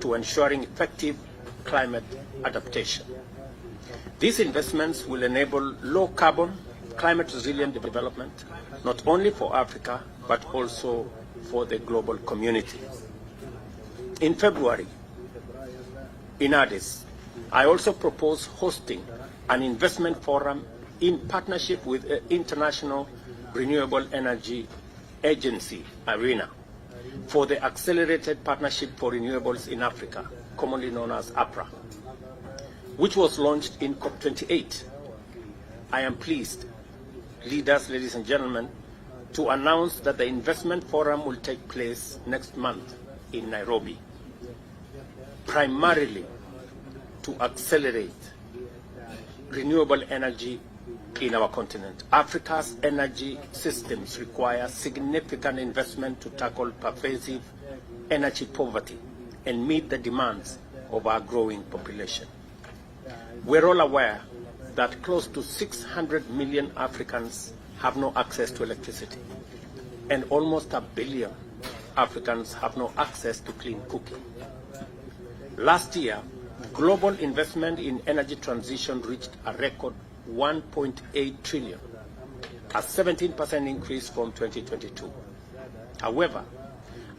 to ensuring effective climate adaptation. These investments will enable low-carbon, climate-resilient development, not only for Africa, but also for the global community. In February, in Addis, I also propose hosting an investment forum in partnership with the International Renewable Energy Agency, ARENA, for the Accelerated Partnership for Renewables in Africa, commonly known as APRA, which was launched in COP28. I am pleased, leaders, ladies and gentlemen, to announce that the investment forum will take place next month in Nairobi, primarily to accelerate renewable energy in our continent. Africa's energy systems require significant investment to tackle pervasive energy poverty and meet the demands of our growing population. We're all aware that close to 600 million Africans have no access to electricity, and almost 1 billion Africans have no access to clean cooking. Last year, global investment in energy transition reached a record 1.8 trillion, a 17% increase from 2022. However,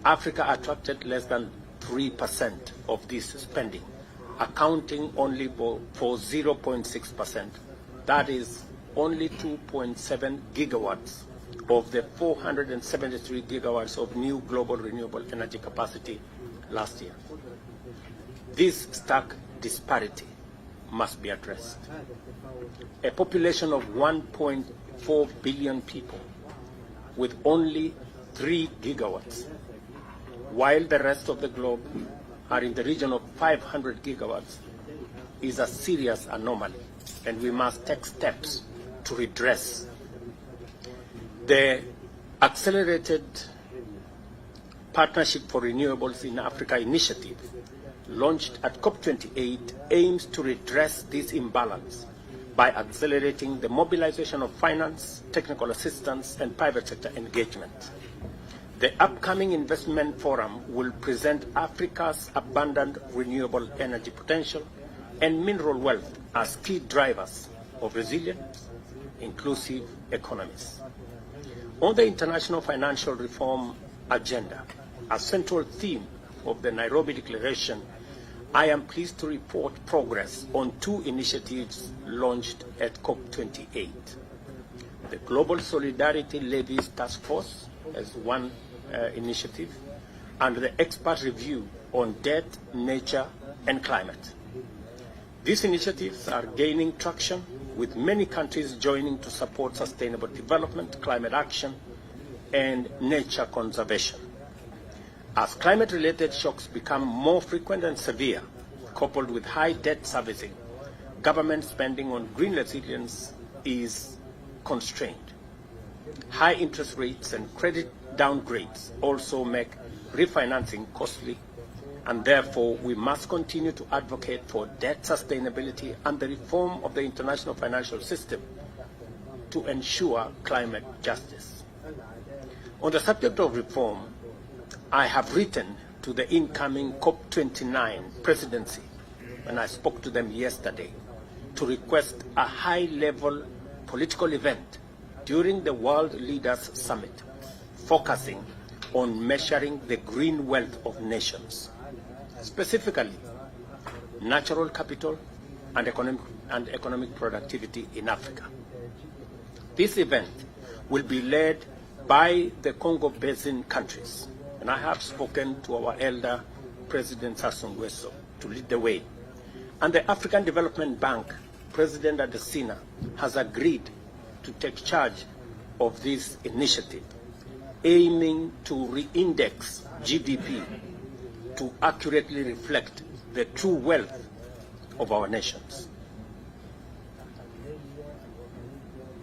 Africa attracted less than 3% of this spending, accounting only for 0.6%. That is only 2.7 gigawatts of the 473 gigawatts of new global renewable energy capacity last year. This stark disparity must be addressed. A population of 1.4 billion people with only 3 gigawatts, while the rest of the globe are in the region of 500 gigawatts, is a serious anomaly, and we must take steps to redress. The Accelerated Partnership for Renewables in Africa initiative, launched at COP28, aims to redress this imbalance by accelerating the mobilization of finance, technical assistance, and private sector engagement. The upcoming investment forum will present Africa's abundant renewable energy potential and mineral wealth as key drivers of resilient, inclusive economies. On the international financial reform agenda, a central theme of the Nairobi Declaration, I am pleased to report progress on 2 initiatives launched at COP28. The Global Solidarity Levies Task Force as one initiative, and the expert review on debt, nature, and climate. These initiatives are gaining traction, with many countries joining to support sustainable development, climate action, and nature conservation. As climate-related shocks become more frequent and severe, coupled with high debt servicing, government spending on green resilience is constrained. High interest rates and credit downgrades also make refinancing costly, and therefore we must continue to advocate for debt sustainability and the reform of the international financial system to ensure climate justice. On the subject of reform, I have written to the incoming COP29 presidency, and I spoke to them yesterday, to request a high-level political event during the World Leaders Summit, focusing on measuring the green wealth of nations, specifically natural capital and economic productivity in Africa. This event will be led by the Congo Basin countries, and I have spoken to our elder President Sassou Nguesso to lead the way. And the African Development Bank President Adesina has agreed to take charge of this initiative, aiming to re-index GDP to accurately reflect the true wealth of our nations.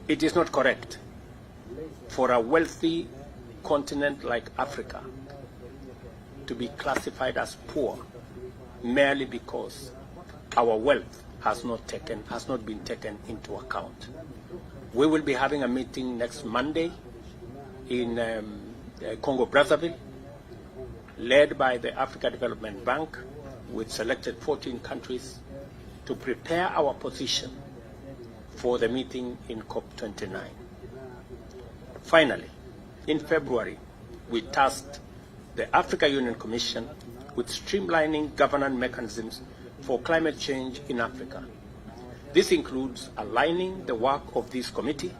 It is not correct for a wealthy continent like Africa to be classified as poor merely because our wealth has not been taken into account. We will be having a meeting next Monday in Congo Brazzaville, led by the Africa Development Bank, with selected 14 countries to prepare our position for the meeting in COP29. Finally, in February, we tasked the Africa Union Commission with streamlining governance mechanisms for climate change in Africa. This includes aligning the work of this committee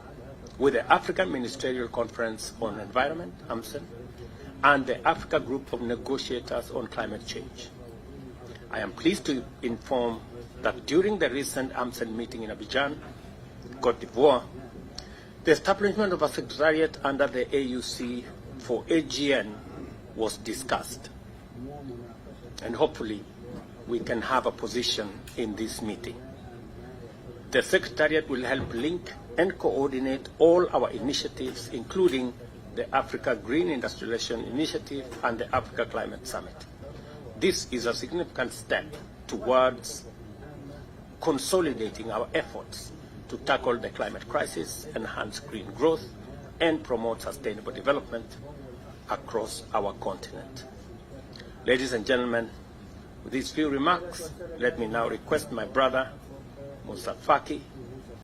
with the African Ministerial Conference on Environment, AMCEN, and the Africa Group of Negotiators on Climate Change. I am pleased to inform that during the recent AMCEN meeting in Abidjan, Cote d'Ivoire, the establishment of a secretariat under the AUC for AGN was discussed. And hopefully, we can have a position in this meeting. The Secretariat will help link and coordinate all our initiatives, including the Africa Green Industrialization Initiative and the Africa Climate Summit. This is a significant step towards consolidating our efforts to tackle the climate crisis, enhance green growth, and promote sustainable development across our continent. Ladies and gentlemen, with these few remarks, let me now request my brother, Musa Faki,